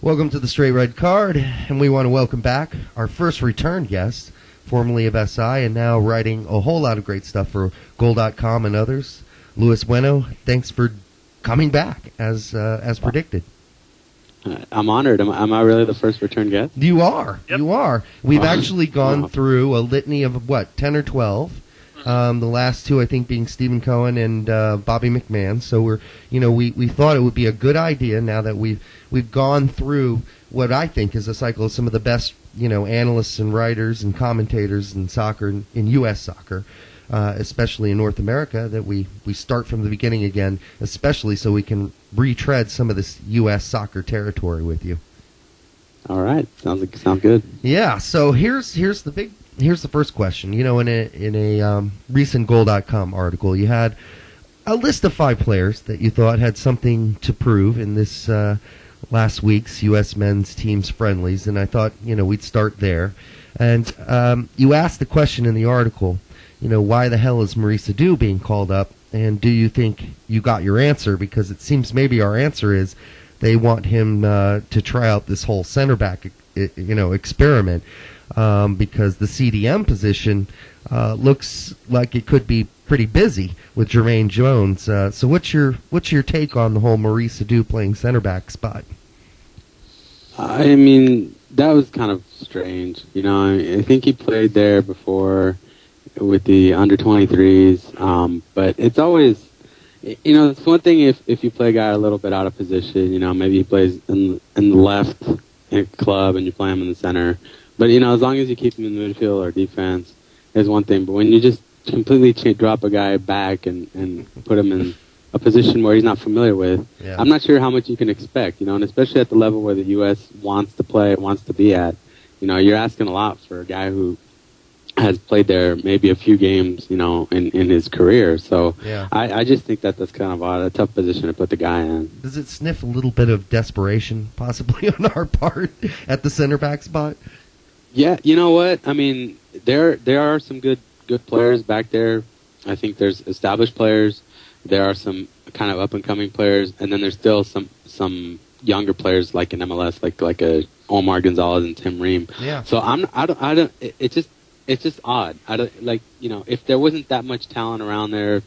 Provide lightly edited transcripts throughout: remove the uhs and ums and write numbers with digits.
Welcome to the Straight Red Card, and we want to welcome back our first return guest, formerly of SI, and now writing a whole lot of great stuff for Goal.com and others. Bueno, thanks for coming back as predicted. I'm honored. Am I really the first return guest? You are. Yep. You are. We've actually gone through a litany of, 10 or 12? The last two, I think, being Stephen Cohen and Bobby McMahon. So we thought it would be a good idea now that we've gone through what I think is a cycle of some of the best, analysts and writers and commentators in soccer, in U.S. soccer, especially in North America, that we start from the beginning again, especially so we can retread some of this U.S. soccer territory with you. All right, sounds good. Yeah. So here's the first question. In a recent Goal.com article, you had a list of 5 players that you thought had something to prove in this last week's U.S. men's team's friendlies, and I thought, we'd start there. And you asked the question in the article, why the hell is Maurice being called up, and do you think you got your answer? Because it seems maybe our answer is they want him to try out this whole center back, experiment. Because the CDM position looks like it could be pretty busy with Jermaine Jones. So what's your take on the whole Maurice playing center back spot? I mean, that was kind of strange. I think he played there before with the under 23s. But it's always, it's one thing if you play a guy a little bit out of position. Maybe he plays in the left in a club and you play him in the center. But, as long as you keep him in the midfield or defense is one thing. But when you just completely drop a guy back and put him in a position where he's not familiar with, yeah. I'm not sure how much you can expect, and especially at the level where the U.S. wants to play, wants to be at. You're asking a lot for a guy who has played there maybe a few games, in his career. So yeah. I just think that's kind of a tough position to put the guy in. Does it sniff a little bit of desperation possibly on our part at the center back spot? Yeah, you know what? I mean, there are some good players back there. I think there's established players. There are some kind of up and coming players, and then there's still some younger players like in MLS, like a Omar Gonzalez and Tim Ream. Yeah. So I don't. It's just odd. I don't if there wasn't that much talent around there,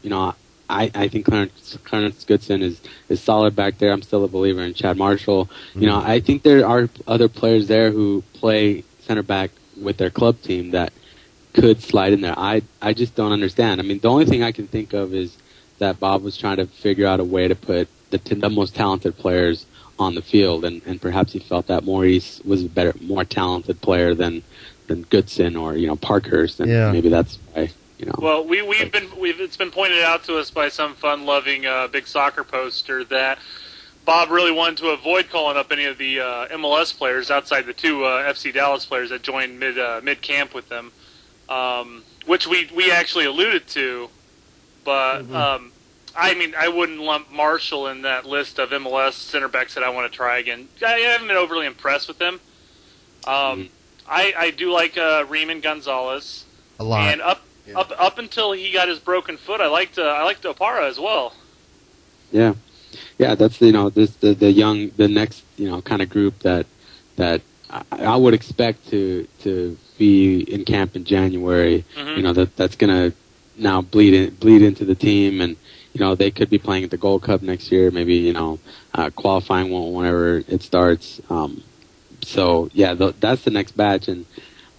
I think Clarence Goodson is solid back there. I'm still a believer in Chad Marshall. Mm-hmm. I think there are other players there who play center back with their club team that could slide in there. I just don't understand. I mean, the only thing I can think of is that Bob was trying to figure out a way to put the most talented players on the field, and perhaps he felt that Maurice was a more talented player than Goodson or Parkhurst, and yeah. Maybe that's why. Well, it's been pointed out to us by some fun-loving big soccer poster that Bob really wanted to avoid calling up any of the MLS players outside the 2 FC Dallas players that joined mid camp with them, which we actually alluded to. But I wouldn't lump Marshall in that list of MLS center backs that I want to try again. I haven't been overly impressed with them. I do like Ream Gonzalez a lot, and up until he got his broken foot, I liked Opara as well. Yeah. Yeah, that's the next kind of group that I would expect to be in camp in January. Mm-hmm. That's gonna now bleed into the team, and they could be playing at the Gold Cup next year. Maybe qualifying whenever it starts. So yeah, that's the next batch, and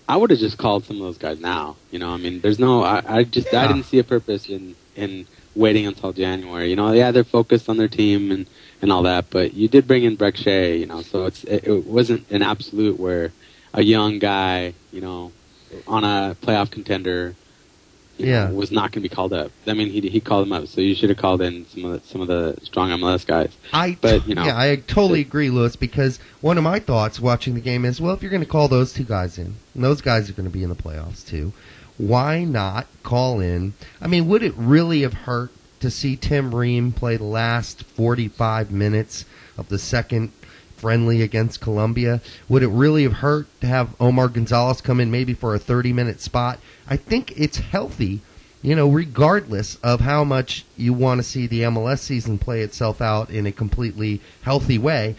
I would have just called some of those guys now. There's no. I didn't see a purpose in waiting until January. They're focused on their team and all that, but you did bring in Breck Shea, so it wasn't an absolute where a young guy, on a playoff contender, was not going to be called up. I mean, he called him up, so you should have called in some of the strong MLS guys. I totally agree, Lewis, because one of my thoughts watching the game is, well, if you're going to call those 2 guys in, and those guys are going to be in the playoffs too, why not call in? I mean, would it really have hurt to see Tim Ream play the last 45 minutes of the second friendly against Colombia? Would it really have hurt to have Omar Gonzalez come in maybe for a 30-minute spot? I think it's healthy, regardless of how much you want to see the MLS season play itself out in a completely healthy way.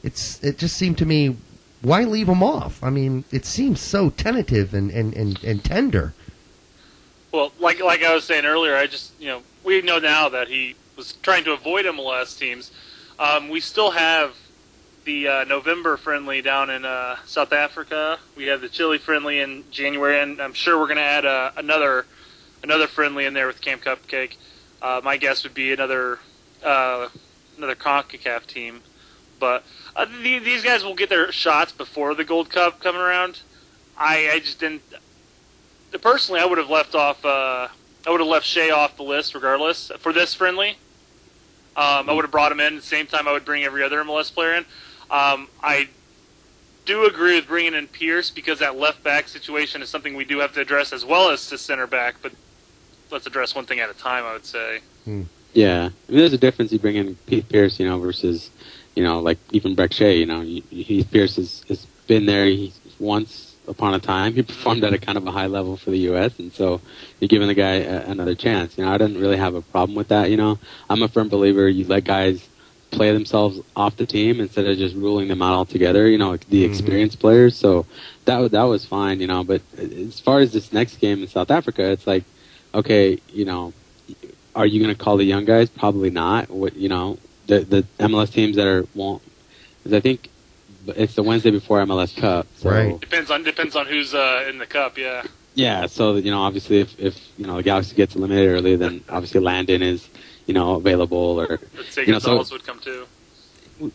it just seemed to me, why leave him off? I mean, it seems so tentative and tender. Well, like I was saying earlier, we know now that he was trying to avoid MLS teams. We still have the November friendly down in South Africa. We have the Chile friendly in January, and I'm sure we're going to add another friendly in there with Camp Cupcake. My guess would be another CONCACAF team. But these guys will get their shots before the Gold Cup coming around. I just didn't. Personally, I would have left Shea off the list regardless for this friendly. I would have brought him in at the same time I would bring every other MLS player in. I do agree with bringing in Pierce because that left back situation is something we do have to address as well as the center back. But let's address one thing at a time, I would say. Yeah, I mean, there's a difference. You bring in Pierce, versus, like even Breck Shea. Pierce has been there. Once upon a time, he performed at a kind of a high level for the U.S., and so you're giving the guy another chance. I didn't really have a problem with that. I'm a firm believer you let guys play themselves off the team instead of just ruling them out altogether. The experienced players. So that was fine. But as far as this next game in South Africa, it's like, okay, are you going to call the young guys? Probably not. The MLS teams that won't, because I think it's the Wednesday before MLS Cup. So. Right. Depends on who's in the cup. Yeah. Yeah. So obviously, if the Galaxy gets eliminated early, then obviously Landon is available, or let's say Gonzalez would come too.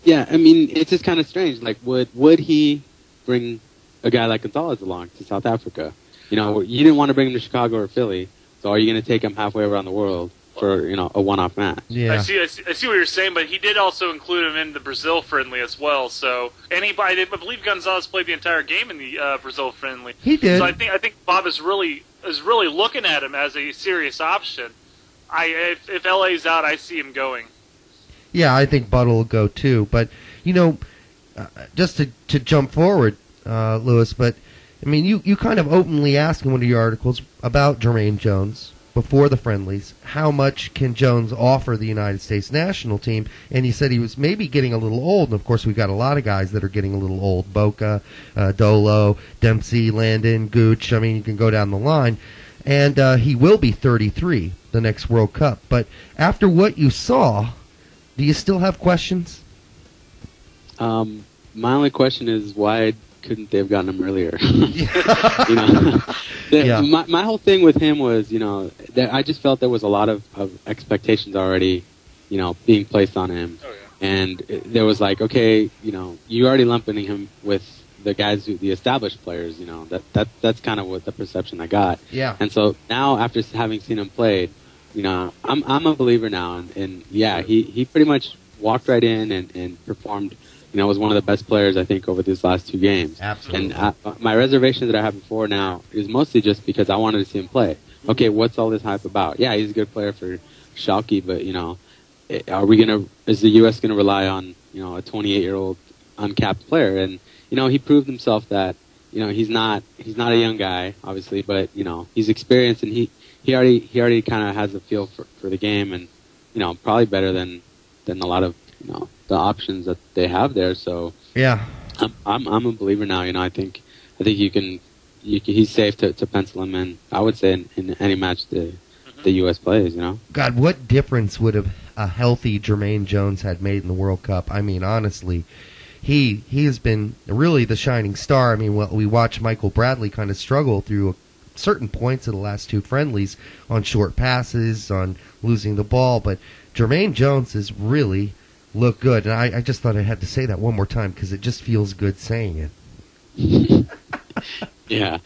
Yeah. I mean, it's just kind of strange. Like, would he bring a guy like Gonzalez along to South Africa? You didn't want to bring him to Chicago or Philly, so are you going to take him halfway around the world for a one-off match? Yeah. I see what you're saying, but he did also include him in the Brazil friendly as well. So I believe Gonzalez played the entire game in the Brazil friendly. He did. So I think Bob is really looking at him as a serious option. If LA's out, I see him going. Yeah, I think Buttle will go too. But just to jump forward, Lewis. But I mean, you kind of openly asked in one of your articles about Jermaine Jones before the friendlies, how much can Jones offer the United States national team? And he said he was maybe getting a little old. And, of course, we've got a lot of guys that are getting a little old. Boca, Dolo, Dempsey, Landon, Gooch. I mean, you can go down the line. And he will be 33 the next World Cup. But after what you saw, do you still have questions? My only question is why couldn't they have gotten him earlier? My whole thing with him was, that I just felt there was a lot of expectations already, being placed on him. Oh, yeah. And there was like, okay, you're already lumping him with the guys, the established players, that's kind of what the perception I got. Yeah. And so now, after having seen him played, I'm a believer now, and he pretty much walked right in and performed. Was one of the best players, I think, over these last two games. Absolutely. And my reservation that I have before now is mostly just because I wanted to see him play. Okay, what's all this hype about? Yeah, he's a good player for Schalke, but, is the U.S. going to rely on, a 28-year-old uncapped player? And, he proved himself that, he's not a young guy, obviously, but, he's experienced, and he already kind of has a feel for the game, and, probably better than a lot of, the options that they have there. So yeah, I'm a believer now. I think he's safe to pencil him in. I would say in any match the U.S. plays. God, what difference would a healthy Jermaine Jones had made in the World Cup? I mean, honestly, he has been really the shining star. I mean, we watched Michael Bradley kind of struggle through certain points of the last two friendlies on short passes, on losing the ball, but Jermaine Jones has really looked good, and I just thought I had to say that one more time because it just feels good saying it. Yeah,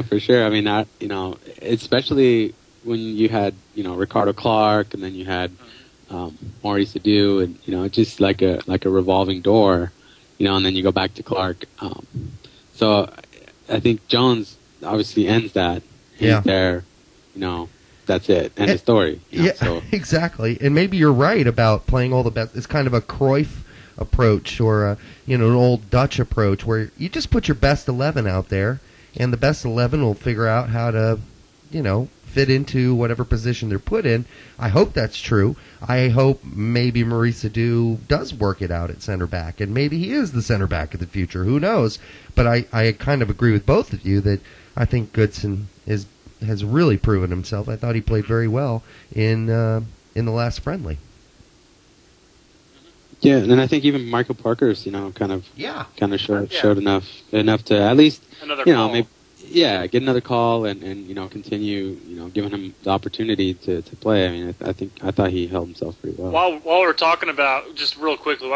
for sure. I mean, especially when you had, Ricardo Clark, and then you had Maurice Adu, and just like a revolving door, and then you go back to Clark. So I think Jones obviously ends that. He's there, that's it. End of story. So. Exactly. And maybe you're right about playing all the best. It's kind of a Cruyff approach, or an old Dutch approach, where you just put your best 11 out there, and the best 11 will figure out how to, fit into whatever position they're put in. I hope that's true. I hope maybe Maurice does work it out at center back, and maybe he is the center back of the future. Who knows? But I kind of agree with both of you that I think Goodson has really proven himself. I thought he played very well in the last friendly. Yeah, and I think even Michael Parker's, kind of showed enough to at least, maybe, get another call and continue, giving him the opportunity to play. I mean, I thought he held himself pretty well. While we're talking about, just real quickly,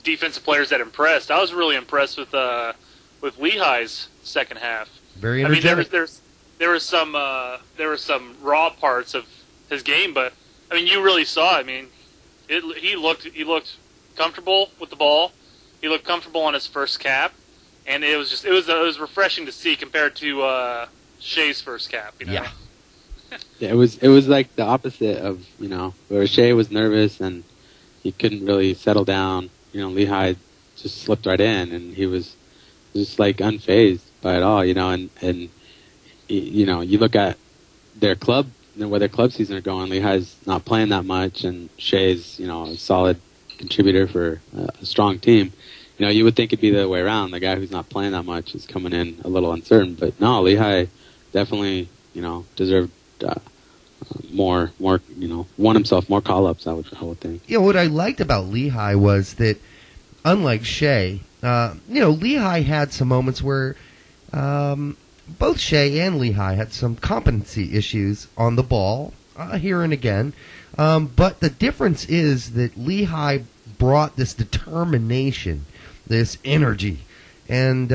defensive players that impressed, I was really impressed with Lehigh's second half. Very energetic. I mean, there was some raw parts of his game, but I mean, you really saw. I mean, he looked comfortable with the ball. He looked comfortable on his first cap, and it was refreshing to see compared to Shea's first cap. Yeah. Yeah, it was like the opposite of where Shea was nervous and he couldn't really settle down. Lehigh just slipped right in, and he was just like unfazed by it all. And you look at their club. Where their club season are going, Lehigh's not playing that much, and Shea's, a solid contributor for a strong team. You would think it'd be the other way around. The guy who's not playing that much is coming in a little uncertain, but no, Lehigh definitely, deserved more, won himself more call-ups. I would think. What I liked about Lehigh was that, unlike Shea, Lehigh had some moments where. Both Shea and Lehigh had some competency issues on the ball, here and again. But the difference is that Lehigh brought this determination, this energy. And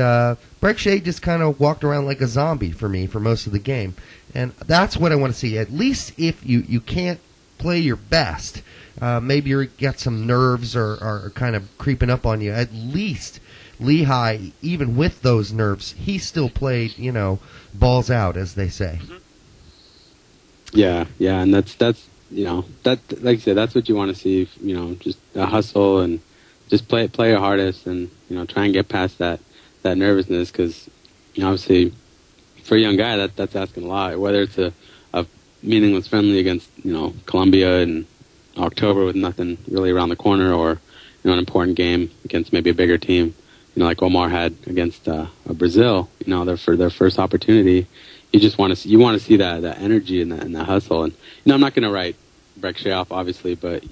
Breck Shea just kind of walked around like a zombie for me for most of the game. And that's what I want to see. At least if you can't play your best, maybe you got some nerves or kind of creeping up on you, at least Lehigh, even with those nerves, he still played, balls out, as they say. Yeah, and that's that like I said, that's what you want to see. Just a hustle and just play your hardest, and try and get past that nervousness, because obviously for a young guy that's asking a lot. Whether it's a meaningless friendly against Colombia in October with nothing really around the corner, or an important game against maybe a bigger team. Like Omar had against Brazil, for their first opportunity. You just want to see that energy and that hustle. And I'm not going to write Breck Shea off, obviously, but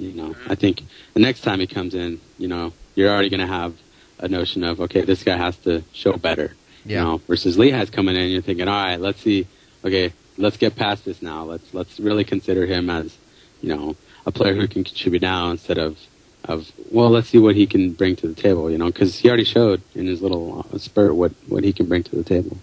I think the next time he comes in, you're already going to have a notion of, okay, this guy has to show better. Yeah. Versus Lehigh's coming in, and you're thinking, all right, let's see, okay, let's get past this now. Let's really consider him as a player who can contribute now, instead of let's see what he can bring to the table, because he already showed in his little spurt what he can bring to the table.